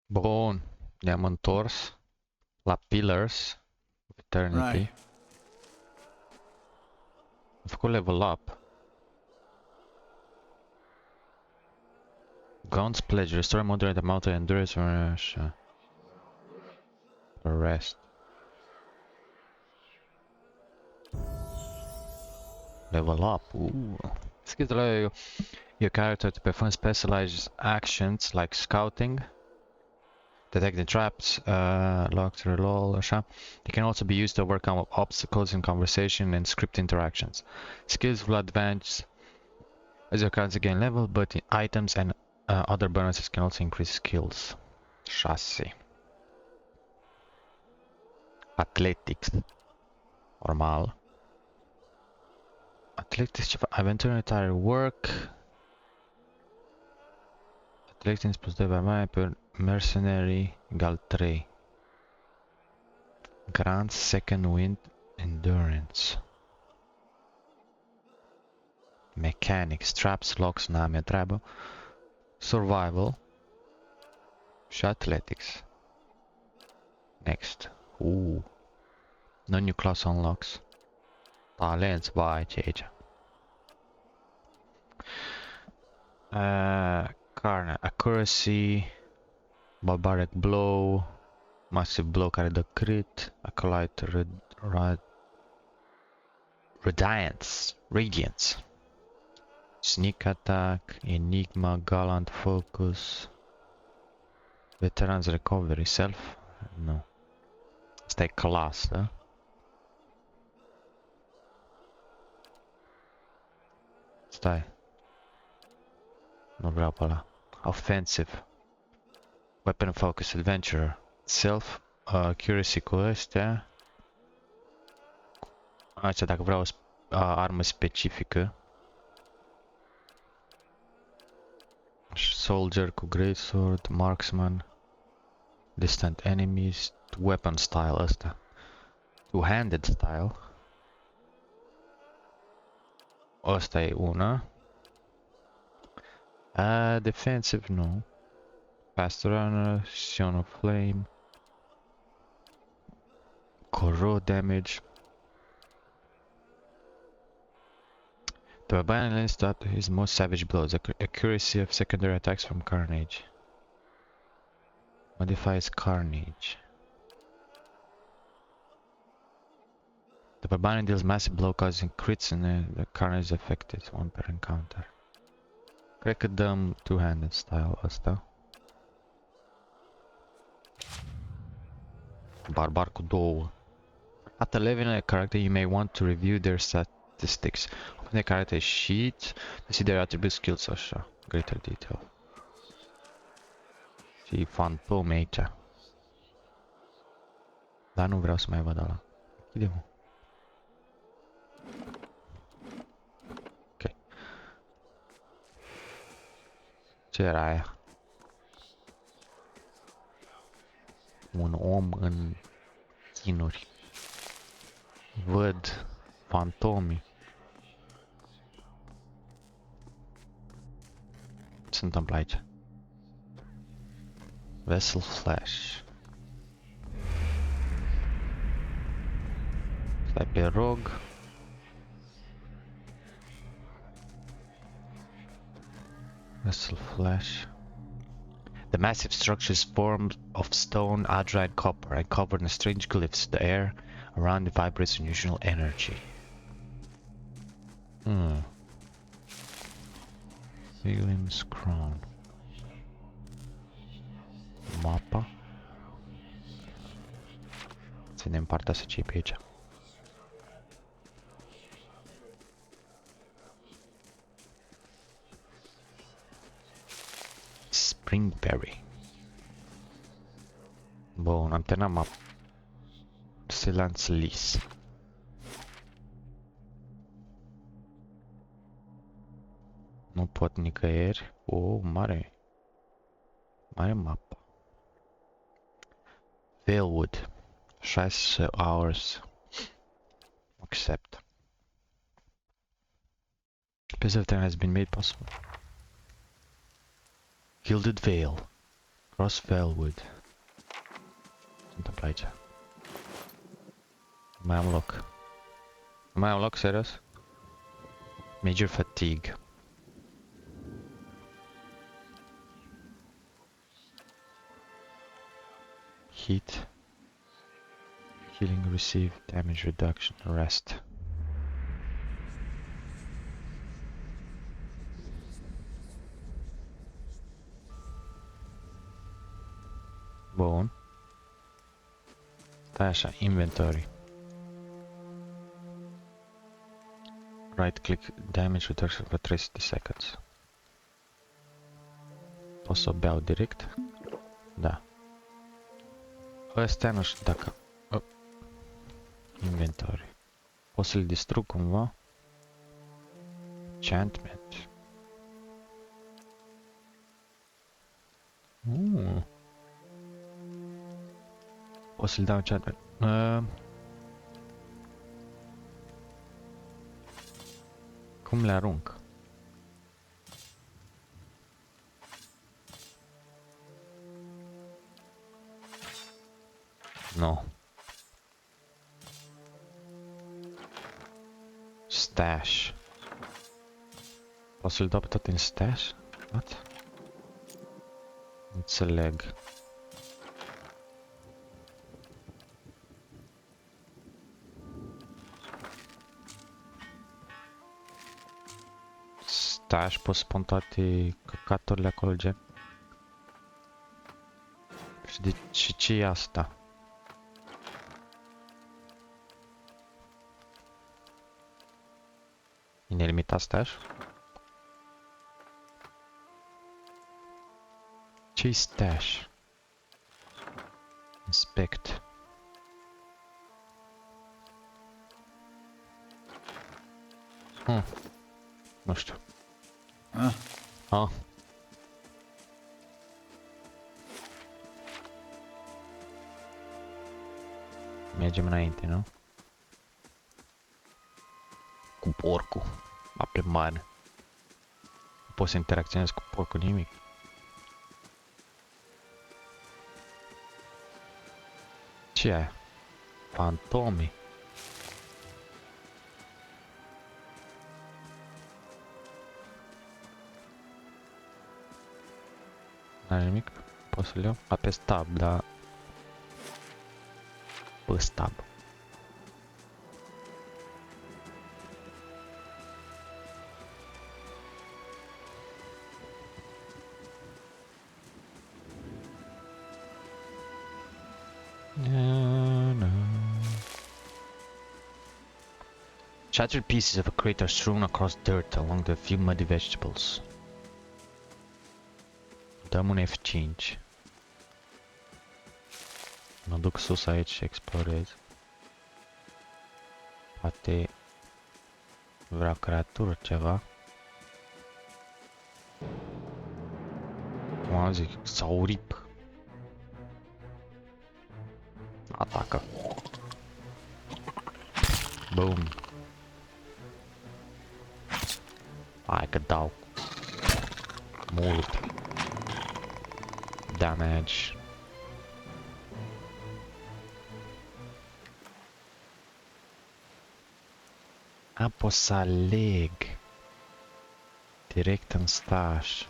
Bun, ne-am întors la Pillars of Eternity. Right. Am făcut level up. Gaunt's Pledge, restore moderate amount of endurance for rest. Level up, ooh. Skills allow your character to perform specialized actions like scouting, detecting traps, locked, reload, așa. They can also be used to overcome obstacles in conversation and script interactions. Skills will advance as your character gain level, but items and other bonuses can also increase skills. 6. Athletics. Normal. Athletics ceva. Aventure Retire Work. Athletics plus 2 mai pe Mercenary egal 3. Grants Second Wind Endurance. Mechanics, Traps, Locks, n-am mea treabă. Survival. Și Athletics. Next. No new class unlocks. Talents, vai, ce e aici? Carne, Accuracy, Barbaric Blow, Massive Blow care dă crit, Acolyte, Radiance, Sneak Attack, Enigma, Gallant Focus, Veterans Recovery, Self? Nu. Asta e clasă. Stai. Nu vreau pe ăla. Offensive. Weapon Focus Adventurer. Self. Accuracy cu astea. Așa, dacă vreau o armă specifică. Soldier cu Greatsword. Marksman. Distant Enemies. Weapon Style ăsta. Two-handed Style. Ăsta e una. Defensive, nu. Fast Runner, Sion of Flame, Corrode Damage. The barbarian lends to his most savage blows, accuracy of secondary attacks from Carnage. Modifies Carnage. The barbarian deals massive blow causing crits and the Carnage is affected, one per encounter. Cred că dăm two-handed style ăsta. Barbar cu 2. After leveling a character, you may want to review their statistics. Open the character sheet to see their attribute skills așa. Greater detail. Și fantome aici. Dar nu vreau să mai văd ăla. Închide-mă. Ok. Ce era aia? Un om în chinuri. Văd fantomii. Ce se întâmplă aici? Vessel Flash. Stai pe rog. Vessel Flash. The massive structure is formed of stone, adrite, copper, and covered in strange glyphs. The air around it vibrates unusual energy. William's Crown. Mapa. Ținem partea să ce e pe aici. Springberry. Bun, am terminat mapa. Silence Lease. Nu pot nicăieri. Mare mapă. Valewood. 6 hours. Accept. Piece of time has been made possible. Gilded Veil. Cross Valewood. Ce întâmplă aici? Mai am loc. Mai am loc, serios? Major fatigue. Heat. Healing received. Damage reduction. Rest. Bun. Stai așa, inventory. Right click, damage reduction for 30 seconds. Pot să o beau direct? Da. Ăstea nu știu dacă... Oh. Inventory. Pot să-l distrug cumva? Enchantment. Pot să-l dau enchantment. Cum le arunc? No. Stash. Pot să-l dau pe tot în stash? What? Înțeleg. Stash, pot să pun toate căcaturile acolo, gen? Și ce e asta? E nelimitat stash? Ce-i stash? Inspect. Nu știu. Mergem înainte, nu? Cu porcul. La plimbare. Nu pot să interacționez cu porcul nimic. Ce e aia? Fantomii. N-are nimic? Pot să-l iau? Apes tab, dar... Apes tab. Shattered pieces of a crate are strewn across dirt along the few muddy vegetables. Dăm un F5. Mă duc sus aici și explorez. Poate vreau creatură, ceva. Cum zic, saurip. Atacă. Boom. Hai că dau mult damage. Pot să aleg direct în stash.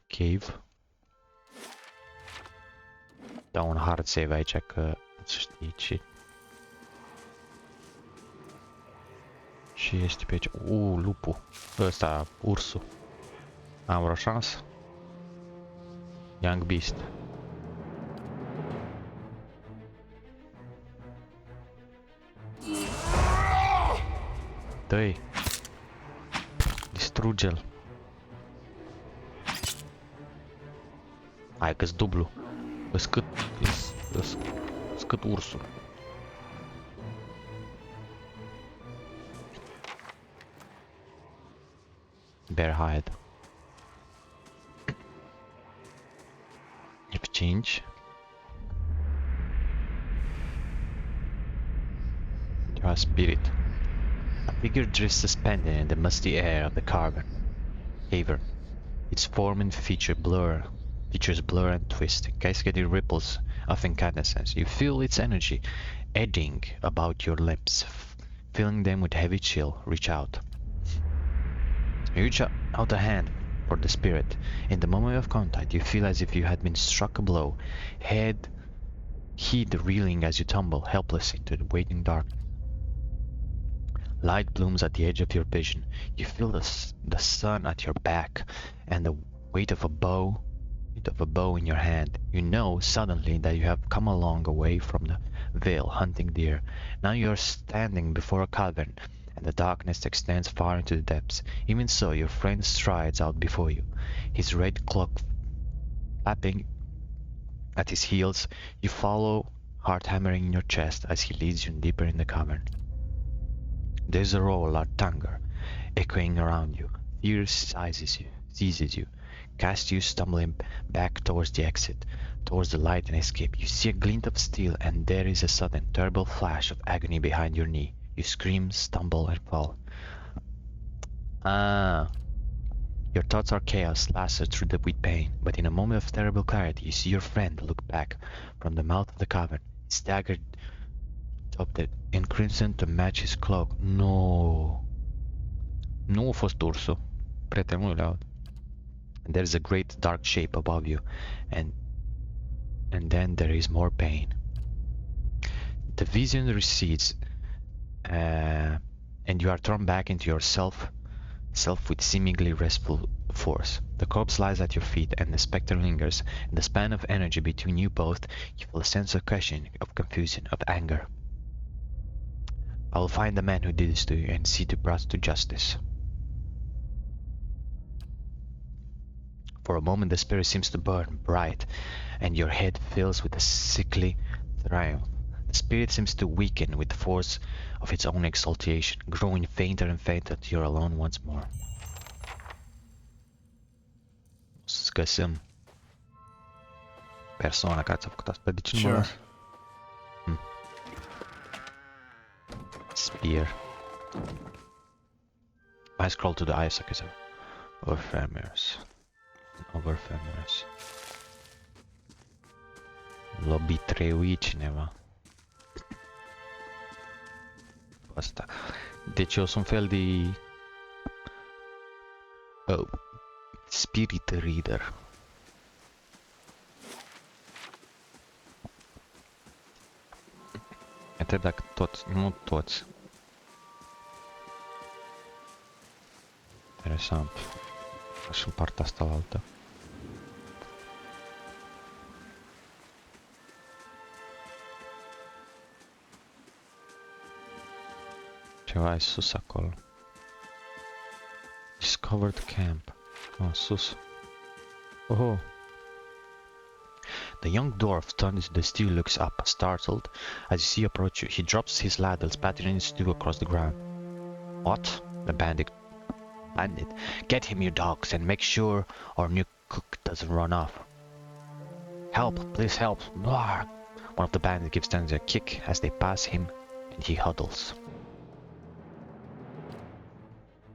Cave. Dau un hard save aici că să știi ce. Și este pe aici. Lupul. Ăsta, ursul. Am vreo șansă? Young Beast. Dă-i. Distruge-l. Hai că-s dublu. Scât ursul. Bear hide. F5. a spirit. A figure drifts suspended in the musty air of the cavern. Its form and features blur and twist, cascading ripples of incandescence. You feel its energy eddying about your lips, filling them with heavy chill. Reach out. You reach out a hand for the spirit. In the moment of contact, you feel as if you had been struck a blow, head reeling as you tumble helpless into the waiting dark. Light blooms at the edge of your vision. You feel the sun at your back and the weight of a bow in your hand. You know suddenly that you have come a long way from the vale hunting deer. Now you are standing before a cavern, and the darkness extends far into the depths. Even so, your friend strides out before you, his red cloak flapping at his heels. You follow, heart hammering in your chest as he leads you deeper in the cavern. There's a roar of thunder echoing around you. Fear seizes you, casts you stumbling back towards the exit, towards the light and escape. You see a glint of steel, and there is a sudden, terrible flash of agony behind your knee. You scream, stumble, and fall. Your thoughts are chaos, lasted through with pain, but in a moment of terrible clarity, you see your friend look back from the mouth of the cavern. He staggered up in crimson to match his cloak. No. Nu a fost ursul. Prietenul meu. And there is a great dark shape above you, and then there is more pain. The vision recedes, and you are thrown back into yourself with seemingly restful force. The corpse lies at your feet, and the spectre lingers. In the span of energy between you both, you feel a sense of questioning, of confusion, of anger. I will find the man who did this to you and see to brought to justice. For a moment the spirit seems to burn bright, and your head fills with a sickly triumph. The spirit seems to weaken with the force of its own exaltation, growing fainter and fainter till you're alone once more. Să găsim persoana care ți-a făcut asta. De ce nu mă las? Spear. I scroll to the eyes, okay, so over feminist. Lobby 3 cineva. Asta. Deci eu sunt fel de spirit reader. Mă întreb dacă toți, nu toți. Interesant. Și în partea asta la altă. Ceva e sus acolo. Discovered camp. Oh, sus. Oh. The young dwarf turns to the stew, looks up, startled, as you see approach you. He drops his ladle, spattering his stew across the ground. What? The bandit. Get him, you dogs, and make sure our new cook doesn't run off. Help, please help. One of the bandits gives them a kick as they pass him, and he huddles.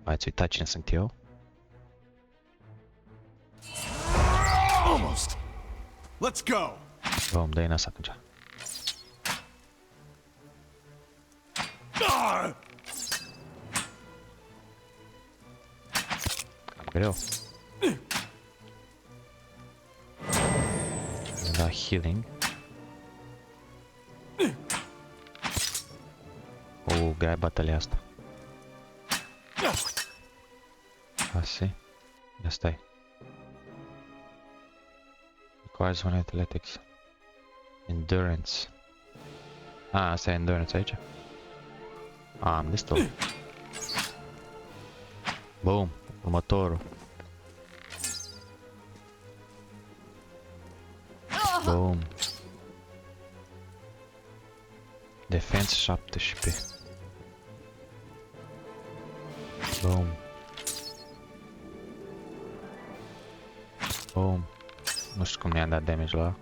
Ați uitat cine sunt eu? Almost. Let's go. Bom, dă-i nas atunci. Greu. Da healing. Grea bătălia asta. Așa. Ia stai. Requires one athletics. Endurance. Asta e endurance aici? Am destul. Boom. Următorul. Boom. Defense 17. Boom. Boom. Nu știu cum ne-am dat damage la.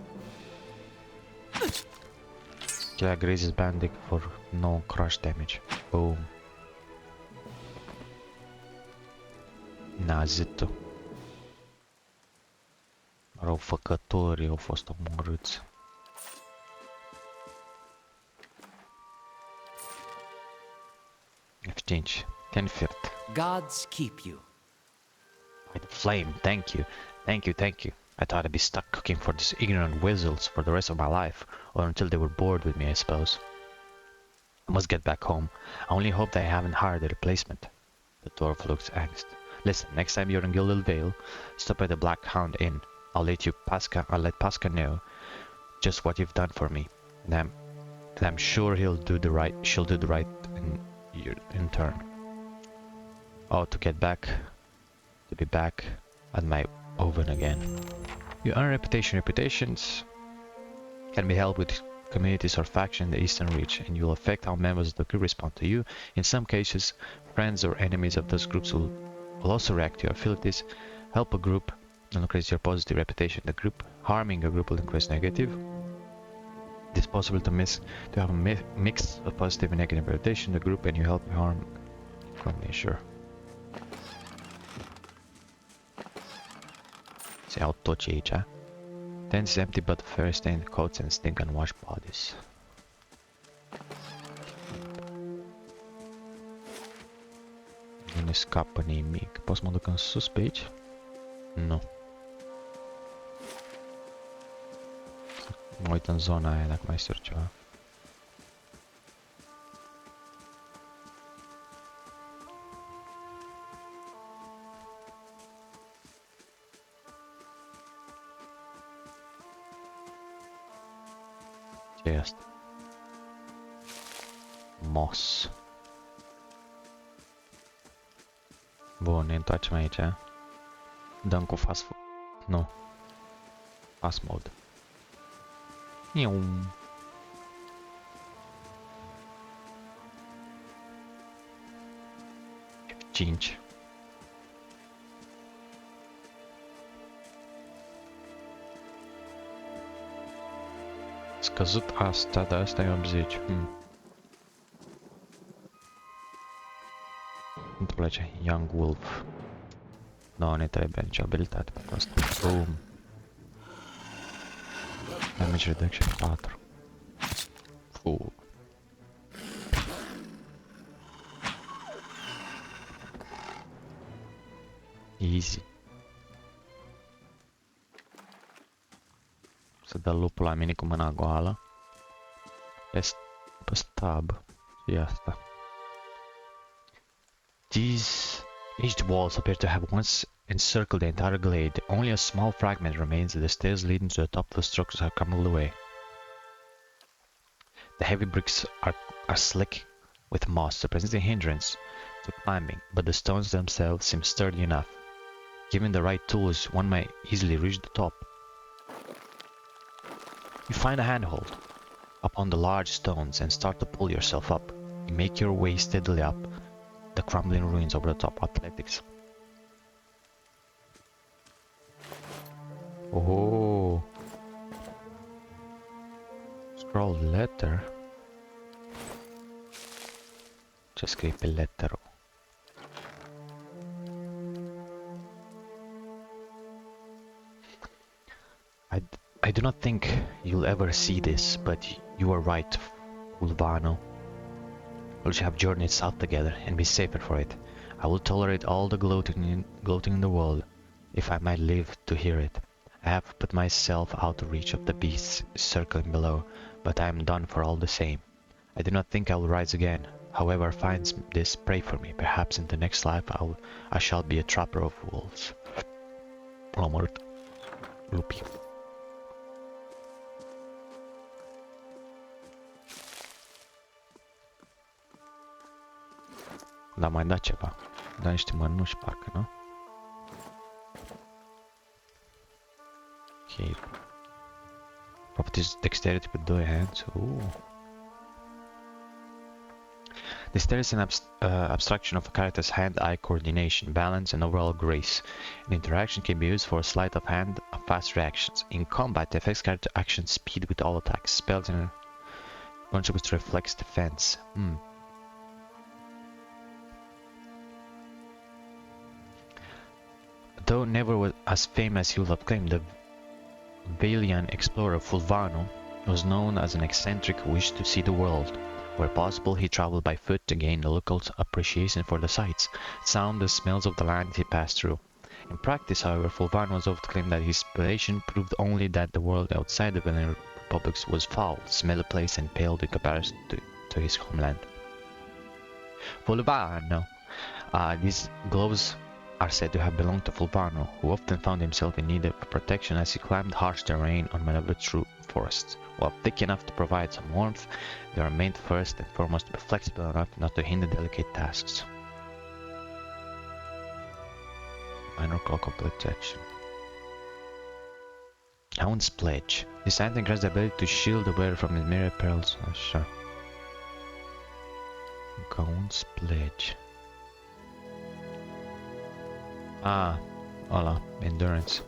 Skill grazes bandit for no crush damage. Boom. Nazitul. Răufăcătorii au fost omorâți. F5. Tenfirt. Gods keep you. By the flame, thank you. Thank you, thank you. I thought I'd be stuck cooking for these ignorant weasels for the rest of my life, or until they were bored with me, I suppose. I must get back home. I only hope they haven't hired a replacement. The dwarf looks angst. Listen, next time you're in Gilded Vale, stop at the Black Hound Inn. I'll let Pasca know just what you've done for me, and I'm sure she'll do the right in turn. Oh, to be back at my oven again. You earn reputation. Reputations can be held with communities or factions in the Eastern Reach, and you'll affect how members of the group respond to you. In some cases, friends or enemies of those groups will also react to your abilities. Help a group will increase your positive reputation in the group. Harming a group will increase negative. It is possible to have a mix of positive and negative reputation in the group, and you help harm from nature. Se iau tot ce e aici. Tents empty but very stained coats and stink unwashed bodies. Nu ne scapă nimic. Pot să mă duc în sus pe aici? Nu. Mă uit în zona aia dacă mai este ceva. Ce e asta? Moss. Bun, ne întoarcem aici. Dăm cu fast food. Nu. Fast mode. Iu. F5. Scăzut asta, dar asta e 80. Nu te place, Young Wolf. Nu ne trebuie nicio abilitate pentru asta. Boom. Damage reduction 4. Fuh. Easy. Să dă lupul la mine cu mâna goală. Pe stab. Și asta. These aged walls appear to have once encircled the entire glade. Only a small fragment remains, and the stairs leading to the top of the structures have crumbled away. The heavy bricks are slick with moss, representing a hindrance to climbing, but the stones themselves seem sturdy enough. Given the right tools, one may easily reach the top. You find a handhold upon the large stones and start to pull yourself up. You make your way steadily up the crumbling ruins over the top. Athletics. Oh. Scroll letter. Ce scrie pe letterul? I do not think you'll ever see this, but you are right, Ulvano. We should have journeyed south together and be safer for it. I will tolerate all the gloating in the world, if I might live to hear it. I have put myself out of reach of the beasts circling below, but I am done for all the same. I do not think I will rise again. Whoever finds this, pray for me. Perhaps in the next life I shall be a trapper of wolves. Omorât lupii. Dar mai da ceva. Da niște mănuși parcă, nu? Ok. Properties dexterity with 2 hands. Ooh. Dexterity is an abstraction of a character's hand-eye coordination, balance, and overall grace. An interaction can be used for a sleight of hand and fast reactions. In combat, it affects character action speed with all attacks, spells, and Contributes to reflex defense. Though never was as famous as he would have claimed, the Valian explorer Fulvano was known as an eccentric who wished to see the world. Where possible, he traveled by foot to gain the locals' appreciation for the sights, sound, and smells of the land he passed through. In practice, however, Fulvano was often claimed that his inspiration proved only that the world outside the Valian republics was foul, smelly place, and paled in comparison to his homeland. Fulvano. These gloves are said to have belonged to Fulvano, who often found himself in need of protection as he climbed harsh terrain or maneuvered through forests. While thick enough to provide some warmth, they are meant first and foremost to be flexible enough not to hinder delicate tasks. Minor clock of protection. Hound's Pledge. This item grants the ability to shield the wearer from his myriad perils. Așa. Hound's Pledge. Ăla, endurance.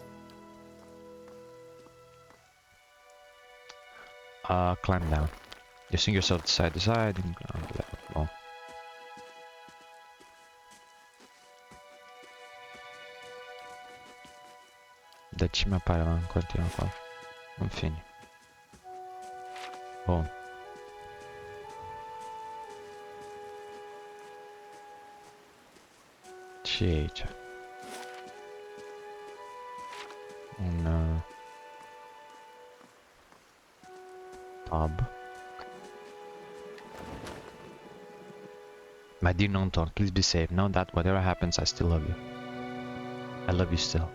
Climb down. You swing yourself side to side and ground level. Bun. De ce mi apare la în continuu acolo? În fine. Bun. Ce e aici? Un pub. My dear Nonton, please be safe. Know that whatever happens, I still love you. I love you still.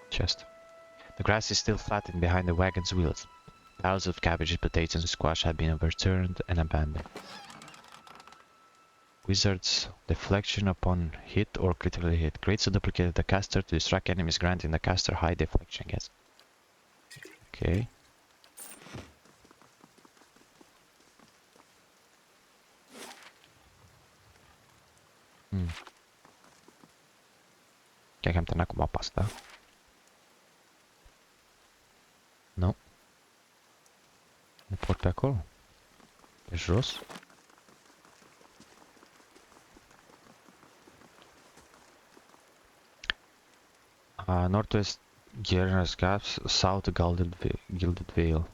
Chest. The grass is still flattened behind the wagon's wheels. Piles of cabbages, potatoes, and squash have been overturned and abandoned. Wizard's deflection upon hit or critically hit. Creates a duplicate of the caster to distract enemies, granting the caster high deflection. Yes. Okay. Chiar că am terminat cu mapa asta. Nu. Nu pot pe acolo. Pe jos. Northwest Guerner's Gaps, South Gilded Vale.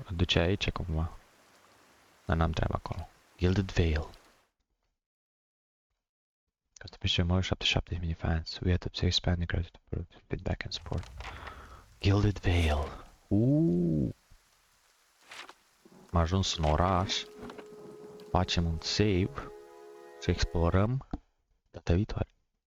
Duce aici cumva. Dar n-am treabă acolo. Gilded Vale. Customer more 77 mini fans. We had to expand the growth for feedback and support. Gilded Vale. Am ajuns în oraș. Facem un save și explorăm data viitoare.